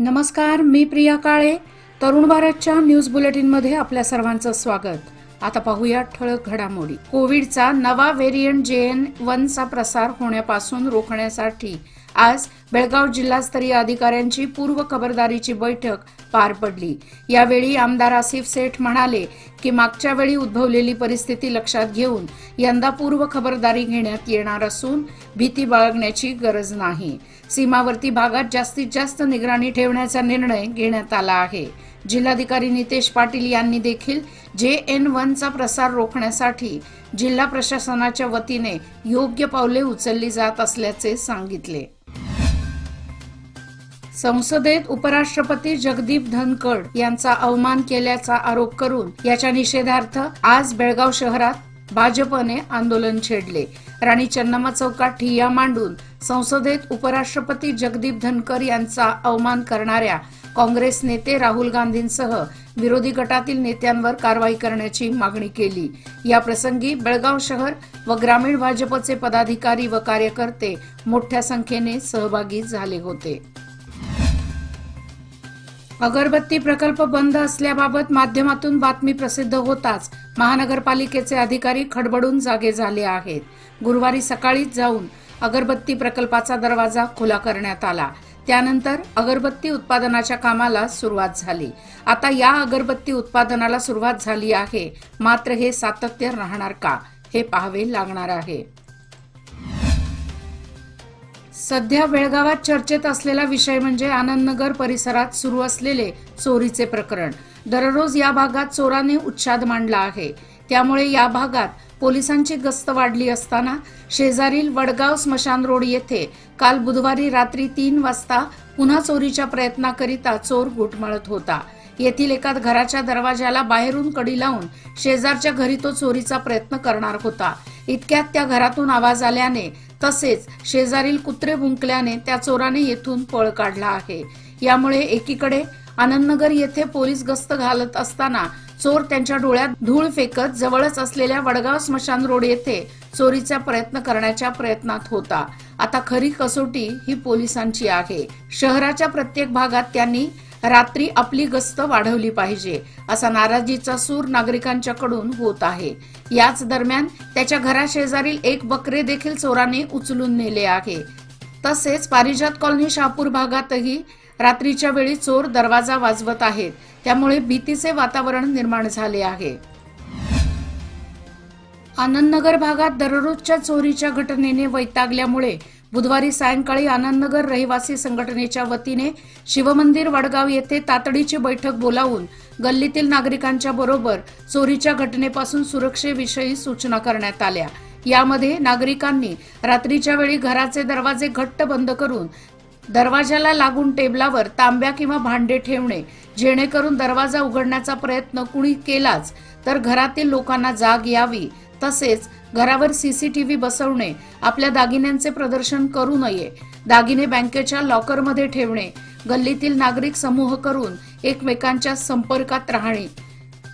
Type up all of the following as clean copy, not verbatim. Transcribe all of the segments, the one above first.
नमस्कार, मी प्रिया काळे. तरुण भारतच्या न्यूज बुलेटिनमध्ये आपल्या सर्वांचं स्वागत. आता पाहूया ठळक घडामोडी. कोविडचा नवा व्हेरियंट JN.1 चा प्रसार होण्यापासून रोखण्यासाठी आज बेळगाव जिल्हास्तरीय अधिकाऱ्यांची पूर्व खबरदारीची बैठक पार पडली. यावेळी आमदार आसिफ सेठ म्हणाले की मागच्या वेळी उद्भवलेली परिस्थिती लक्षात घेऊन यंदा पूर्व खबरदारी घेण्यात येणार असून भीती बाळगण्याची गरज नाही. सीमावर्ती भागात जास्तीत जास्त निगराणी ठेवण्याचा निर्णय घेण्यात आला आहे. जिल्हाधिकारी नितेश पाटील यांनी देखील JN.1 चा प्रसार रोखण्यासाठी जिल्हा प्रशासनाच्या वतीने योग्य पावले उचलली जात असल्याचे सांगितले. संसदेत उपराष्ट्रपती जगदीप धनखड यांचा अवमान केल्याचा आरोप करून याच्या निषेधार्थ आज बेळगाव शहरात भाजपने आंदोलन छेडले. राणी चन्नम्मा चौकात ठिय्या मांडून संसदेत उपराष्ट्रपती जगदीप धनखड यांचा अवमान करणाऱ्या काँग्रेस नेते राहुल गांधींसह विरोधी गटातील नेत्यांवर कारवाई करण्याची मागणी केली. या प्रसंगी बेळगाव शहर व ग्रामीण भाजपचे पदाधिकारी व कार्यकर्ते मोठ्या संख्येने सहभागी झाले होते. अगरबत्ती प्रकल्प बंद असल्याबाबत माध्यमातून बातमी प्रसिद्ध होताच महानगरपालिकेचे अधिकारी खडबडून जागे झाले आहेत. गुरुवारी सकाळीच जाऊन अगरबत्ती प्रकल्पाचा दरवाजा खुला करण्यात आला. त्यानंतर अगरबत्ती उत्पादनाच्या कामाला सुरुवात झाली. आता या अगरबत्ती उत्पादनाला सुरुवात झाली आहे, मात्र हे सातत्य राहणार का हे पाहावे लागणार आहे. सध्या बेळगावात चर्चेत असलेला विषय म्हणजे आनंदनगर परिसरात सुरू असलेले चोरीचे प्रकरण. दररोज या भागात चोराने उच्छाद मांडला आहे. त्यामुळे या भागात पोलिसांची गस्त वाढली असताना शेजारील वडगाव स्मशान रोड येथे काल बुधवारी रात्री 3 वाजता पुन्हा चोरीच्या प्रयत्नाकरिता चोर घुटमळत होता. येथील एका घराच्या दरवाजाला बाहेरून कडी लावून शेजारच्या घरी तो चोरीचा प्रयत्न करणार होता. इतक्यात त्या घरातून आवाज आल्याने तसेच शेजारील कुत्रे भुंकल्याने त्या चोराने येथून पळ काढला आहे. यामुळे एकीकडे आनंदनगर येथे पोलीस गस्त घालत असताना चोर त्यांच्या डोळ्यात धूळ फेकत जवळच असलेल्या वडगाव स्मशान रोड येथे चोरीचा प्रयत्न करण्याच्या प्रयत्नात होता. आता खरी कसोटी ही पोलिसांची आहे. शहराच्या प्रत्येक भागात त्यांनी रात्री आपली गस्त वाढवली पाहिजे असा नाराजीचा सूर नागरिकांच्याकडून होत आहे. याच दरम्यान त्याच्या घराशेजारील एक बकरे देखील चोराने उचलून नेले आहे. तसेच पारिजात कॉलनी शहापूर भागातही रात्रीच्या वेळी चोर दरवाजा वाजवत आहेत. त्यामुळे भीतीचे वातावरण निर्माण झाले आहे. आनंदनगर भागात दररोजच्या चोरीच्या घटनेने वैतागल्यामुळे बुधवारी सायंकाळी आनंदनगर रहिवासी संघटनेच्या वतीने शिवमंदिर वडगाव येथे तातडीची बैठक बोलावून गल्लीतील नागरिकांच्या बरोबर चोरीच्या घटनेपासून सुरक्षेविषयी सूचना करण्यात आल्या. यामध्ये नागरिकांनी रात्रीच्या वेळी घराचे दरवाजे घट्ट बंद करून दरवाजाला लागून टेबलावर तांब्या किंवा भांडे ठेवणे, जेणेकरून दरवाजा उघडण्याचा प्रयत्न कुणी केलाच तर घरातील लोकांना जाग यावी. तसेच घरावर CCTV बसवणे, आपल्या दागिन्यांचे प्रदर्शन करू नये, दागिने बँकेच्या लॉकरमध्ये ठेवणे, गल्लीतील नागरिक समूह करून एकमेकांच्या संपर्कात राहणे,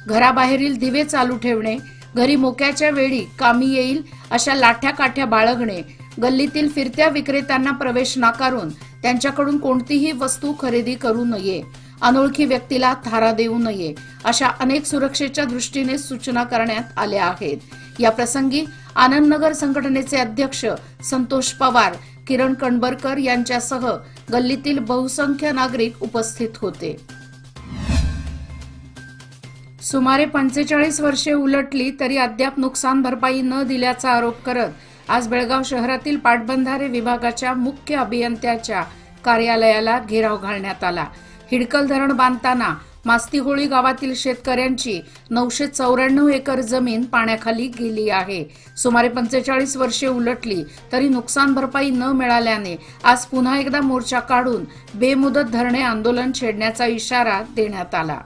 घराबाहेरील दिवे चालू ठेवणे, घरी मोक्याच्या वेळी कामी येईल अशा लाठ्या काठ्या बाळगणे, गल्लीतील फिरत्या विक्रेत्यांना प्रवेश नाकारून त्यांच्याकडून कोणतीही वस्तू खरेदी करू नये, अनोळखी व्यक्तीला थारा देऊ नये, अशा अनेक सुरक्षेच्या दृष्टीने सूचना करण्यात आल्या आहेत. या प्रसंगी आनंदनगर संघटनेचे अध्यक्ष संतोष पवार, किरण कणबरकर यांच्यासह गल्लीतील बहुसंख्य नागरिक उपस्थित होते. सुमारे 45 वर्षे उलटली तरी अद्याप नुकसान भरपाई न दिल्याचा आरोप करत आज बेळगाव शहरातील पाटबंधारे विभागाच्या मुख्य अभियंत्याच्या कार्यालयाला घेराव घालण्यात आला. हिडकल धरण बांधताना मास्तीहोळी गावातील शेतकऱ्यांची 994 एकर जमीन पाण्याखाली गेली आहे. सुमारे 45 वर्षे उलटली तरी नुकसान भरपाई न मिळाल्याने आज पुन्हा एकदा मोर्चा काढून बेमुदत धरणे आंदोलन छेडण्याचा इशारा देण्यात आला.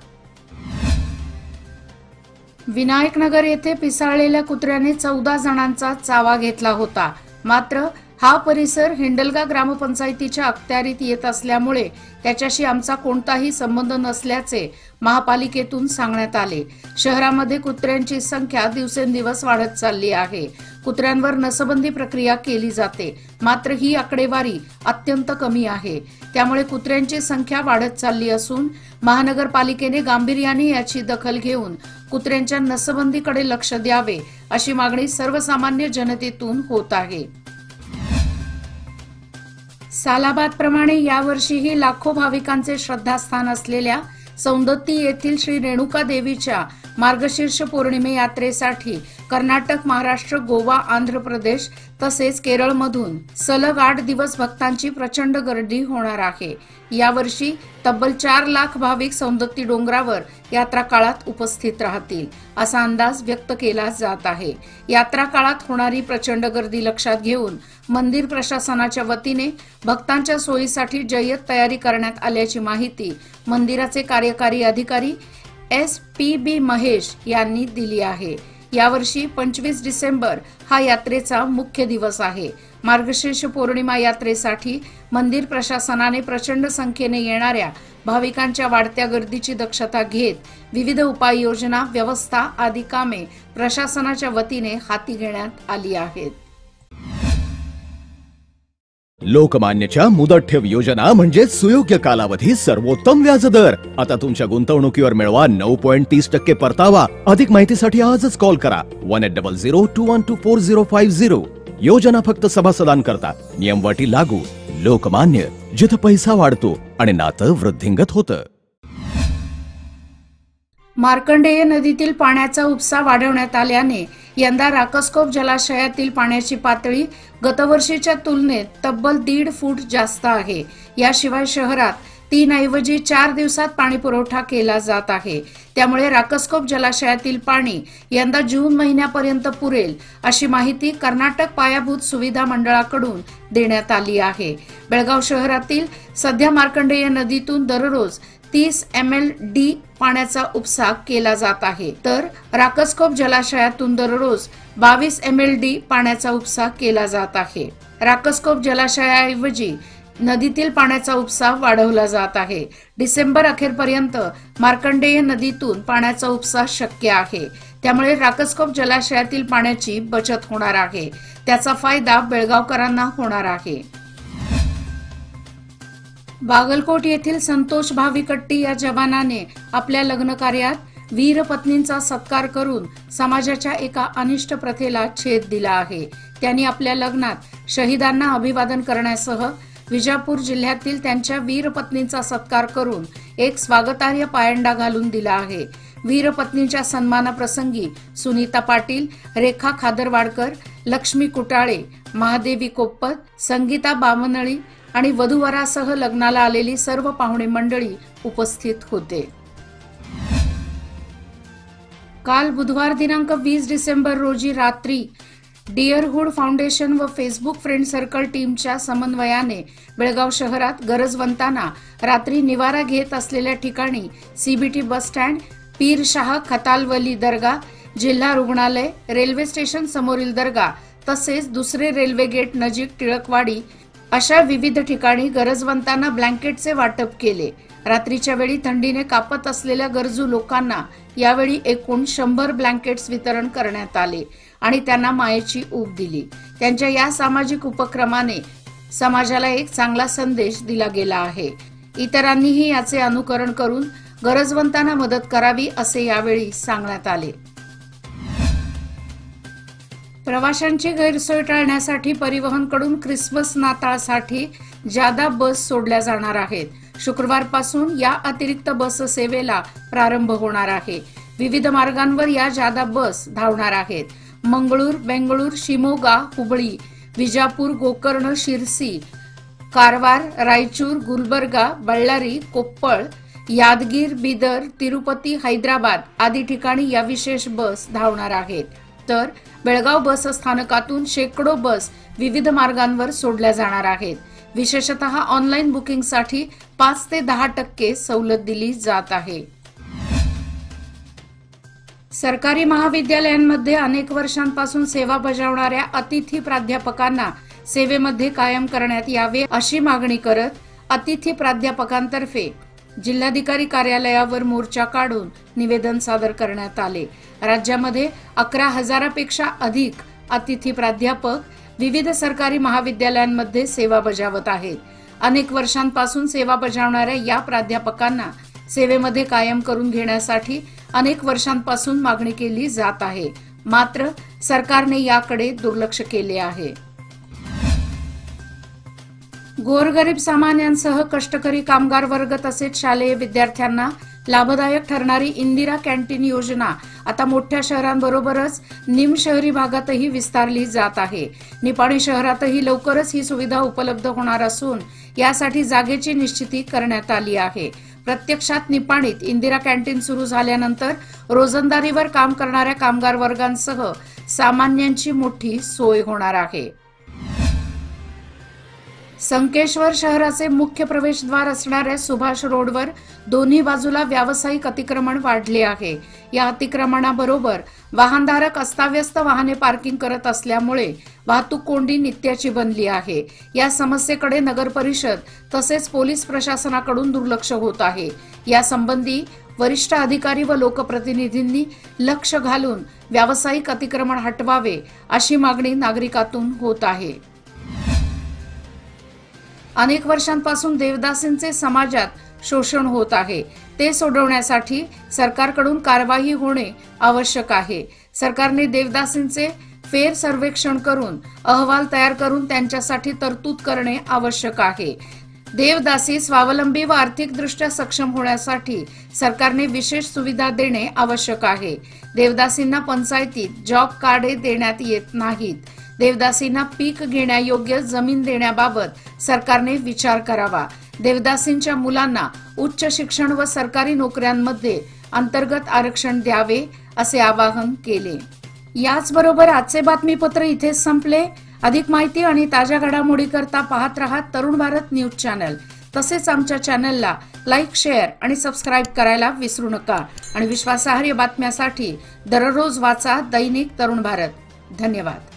विनायकनगर येथे पिसाळलेल्या कुत्र्याने 14 जणांचा चावा घेतला होता. मात्र हा परिसर हिंडलगा ग्रामपंचायतीच्या अखत्यारीत येत असल्यामुळे त्याच्याशी आमचा कोणताही संबंध नसल्याचे महापालिकेतून सांगण्यात आले। शहरामध्ये कुत्र्यांची संख्या दिवसेंदिवस वाढत चालली आहे। कुत्र्यांवर नसबंदी प्रक्रिया केली जाते, मात्र ही आकडेवारी अत्यंत कमी आहे। त्यामुळे कुत्र्यांची संख्या वाढत चालली असून महानगरपालिकेने गांभीर्याने याची दखल घेऊन कुत्र्यांच्या नसबंदीकडे लक्ष द्यावे अशी मागणी सर्वसामान्य जनतेतून होत आहे। सालाबाद प्रमाणे यावर्षीही लाखो भाविकांचे श्रद्धास्थान असलेल्या सौंदत्ती येथील श्री रेणुका देवीच्या मार्गशीर्ष पौर्णिमे यात्रेसाठी कर्नाटक, महाराष्ट्र, गोवा, आंध्र प्रदेश तसेच केरळमधून सलग 8 दिवस भक्तांची प्रचंड गर्दी होणार आहे। यावर्षी तब्बल 4 लाख भाविक सौंदत्ती डोंगरावर यात्रा काळात उपस्थित राहतील असा अंदाज व्यक्त केला जात आहे। यात्रा काळात होणारी प्रचंड गर्दी लक्षात घेऊन मंदिर प्रशासनाच्या वतीने भक्तांच्या सोयीसाठी जय्यत तयारी करण्यात आल्याची माहिती मंदिराचे कार्यकारी अधिकारी SPB महेश यांनी दिली आहे। यावर्षी 25 डिसेंबर हा यात्रेचा मुख्य दिवस आहे। मार्गशीर्ष पौर्णिमा यात्रेसाठी मंदिर प्रशासनाने प्रचंड संख्येने येणाऱ्या भाविकांच्या वाढत्या गर्दीची दक्षता घेत विविध उपाययोजना, व्यवस्था आदी कामे प्रशासनाच्या वतीने हाती घेण्यात आली आहेत। लोकमान्यच्या मुदत ठेव योजना म्हणजे सुयोग्य कालावधी, सर्वोत्तम व्याजदर। आता तुमच्या गुंतवणुकीवर मिळवा 9.30% परतावा। अधिक माहितीसाठी आजच कॉल करा 180021245050। योजना फक्त सभासदांकरता, नियमवाटी लागू। लोकमान्य, जिथे पैसा वाढतो आणि नातं वृद्धिंगत होतं। मार्कंडेय नदीतील पाण्याचा उपसा वाढवण्यात आल्याने यंदा राकसकोप जलाशयातील पाण्याची पातळी गतवर्षीच्या तुलनेत तब्बल 1.5 फूट जास्त आहे। याशिवाय शहरात 3 ऐवजी 4 दिवसात पाणी पुरवठा केला जात आहे। त्यामुळे राकसकोप जलाशयातील पाणी यंदा जून महिन्यापर्यंत पुरेल अशी माहिती कर्नाटक पायाभूत सुविधा मंडळाकडून देण्यात आली आहे। बेळगाव शहरातील सध्या मार्कंडेय नदीतून दररोज 30 MLD पाण्याचा उपसा केला जात आहे, तर राकसकोप जलाशयातून दररोज 22 MLD पाण्याचा उपसा केला जात आहे। राकसकोप जलाशयाऐवजी नदीतील पाण्याचा उपसा वाढवला जात आहे। डिसेंबर अखेरपर्यंत मार्कंडेय नदीतून पाण्याचा उपसा शक्य आहे। त्यामुळे राकसकोप जलाशयातील पाण्याची बचत होणार आहे। त्याचा फायदा बेळगावकरांना होणार आहे। बागलकोट येथील संतोष भाविकट्टी या जवानाने आपल्या लग्न कार्यात वीर पत्नींचा सत्कार करून समाजाच्या एका अनिष्ट प्रथेला छेद दिला आहे। त्यांनी आपल्या लग्नात शहीदांना अभिवादन करण्यासह विजापूर जिल्ह्यातील त्यांच्या वीर पत्नींचा सत्कार करून एक स्वागतार्ह पायंडा घालून दिला आहे। वीर पत्नींच्या सन्मानाप्रसंगी सुनीता पाटील, रेखा खादरवाडकर, लक्ष्मी कुटाळे, महादेवी कोप्पत, संगीता बामनळी आणि वधूवरासह लग्नाला आलेली सर्व पाहुणे मंडळी उपस्थित होते। काल बुधवार दिनांक 20 डिसेंबर रोजी रात्री डिअरहुड फाउंडेशन व फेसबुक फ्रेंड सर्कल टीमच्या समन्वयाने बेळगाव शहरात गरजवंतांना रात्री निवारा घेत असलेल्या ठिकाणी CBT बस स्टँड, पीरशाह खतालवली दर्गा, जिल्हा रुग्णालय, रेल्वे स्टेशन समोरील दर्गा तसेच दुसरे रेल्वे गेट नजीक टिळकवाडी अशा विविध ठिकाणी गरजवंतांना ब्लँकेटचे वाटप केले। रात्रीच्या वेळी थंडीने कापत असलेल्या गरजू लोकांना यावेळी एकूण 100 ब्लँकेट्स वितरण करण्यात आले आणि त्यांना मायेची ऊब दिली। त्यांच्या या सामाजिक उपक्रमाने समाजाला एक चांगला संदेश दिला गेला आहे। इतरांनीही याचे अनुकरण करून गरजवंतांना मदत करावी असे यावेळी सांगण्यात आले। प्रवाशांची गैरसोय टाळण्यासाठी परिवहनकडून ख्रिसमस नाताळसाठी जादा बस सोडल्या जाणार आहेत। शुक्रवारपासून या अतिरिक्त बस सेवेला प्रारंभ होणार आहे। विविध मार्गांवर या जादा बस धावणार आहेत। मंगळूर, बेंगळूर, शिमोगा, हुबळी, विजापूर, गोकर्ण, शिरसी, कारवार, रायचूर, गुलबर्गा, बಳ್ಳारी, कोप्पळ, यादगीर, बिदर, तिरुपती, हैदराबाद आदी ठिकाणी या विशेष बस धावणार आहेत। तर बेळगाव बस स्थानकातून शेकडो बस विविध मार्गांवर सोडल्या जाणार आहेत। विशेषतः ऑनलाईन बुकिंगसाठी 5 ते 10% सवलत दिली जात आहे। सरकारी महाविद्यालयांमध्ये अनेक वर्षांपासून सेवा बजावणाऱ्या अतिथी प्राध्यापकांना सेवेमध्ये कायम करण्यात यावे अशी मागणी करत अतिथी प्राध्यापकांतर्फे जिल्हाधिकारी कार्यालयावर मोर्चा काढून निवेदन सादर करण्यात आले। राज्यामध्ये 11,000पेक्षा अधिक अतिथी प्राध्यापक विविध सरकारी महाविद्यालयांमध्ये सेवा बजावत आहेत। अनेक वर्षांपासून सेवा बजावणाऱ्या या प्राध्यापकांना सेवेमध्ये कायम करून घेण्यासाठी अनेक वर्षांपासून मागणी केली जात आहे, मात्र सरकारने याकडे दुर्लक्ष केले आहे। गोरगरीब सामान्यांसह कष्टकरी कामगार वर्ग तसेच शालेय विद्यार्थ्यांना लाभदायक ठरणारी इंदिरा कॅन्टीन योजना आता मोठ्या शहरांबरोबरच निमशहरी भागातही विस्तारली जात आहे। निपाणी शहरातही लवकरच ही सुविधा उपलब्ध होणार असून यासाठी जागेची निश्चिती करण्यात आली आहे। प्रत्यक्षात निपाणीत इंदिरा कॅन्टीन सुरू झाल्यानंतर रोजंदारीवर काम करणाऱ्या कामगार वर्गांसह सामान्यांची मोठी सोय होणार आहे। संकेश्वर शहराचे मुख्य प्रवेशद्वार असणाऱ्या सुभाष रोडवर दोन्ही बाजूला व्यावसायिक अतिक्रमण वाढले आहे। या अतिक्रमणाबरोबर वाहनधारक अस्ताव्यस्त वाहने पार्किंग करत असल्यामुळे वाहतूक कोंडी नित्याची बनली आहे। या समस्येकडे नगर परिषद तसेच पोलीस प्रशासनाकडून दुर्लक्ष होत आहे। या संबंधी वरिष्ठ अधिकारी व लोकप्रतिनिधींनी लक्ष घालून व्यावसायिक अतिक्रमण हटवावे अशी मागणी नागरिकांतून होत आहे। अनेक वर्षांपासून देवदासींचे समाजात शोषण होत आहे, ते सोडवण्यासाठी सरकारकडून कारवाई होणे आवश्यक आहे। सरकारने देवदासींचे फेर सर्वेक्षण करून अहवाल तयार करून त्यांच्यासाठी तरतूद करणे आवश्यक आहे। देवदासी स्वावलंबी व आर्थिकदृष्ट्या सक्षम होण्यासाठी सरकारने विशेष सुविधा देणे आवश्यक आहे। देवदासींना पंचायतीत जॉब कार्डे देण्यात येत नाहीत। देवदासींना पीक घेण्यायोग्य जमीन देण्याबाबत सरकारने विचार करावा। देवदासींच्या मुलांना उच्च शिक्षण व सरकारी नोकऱ्यांमध्ये अंतर्गत आरक्षण द्यावे असे आवाहन केले। याचबरोबर आजचे बातमीपत्र इथेच संपले। अधिक माहिती आणि ताज्या घडामोडी करता पाहत रहा तरुण भारत न्यूज चॅनल। तसेच आमच्या चॅनलला लाईक, शेअर आणि सबस्क्राईब करायला विसरू नका आणि विश्वासार्ह बातम्यांसाठी दररोज वाचा दैनिक तरुण भारत। धन्यवाद।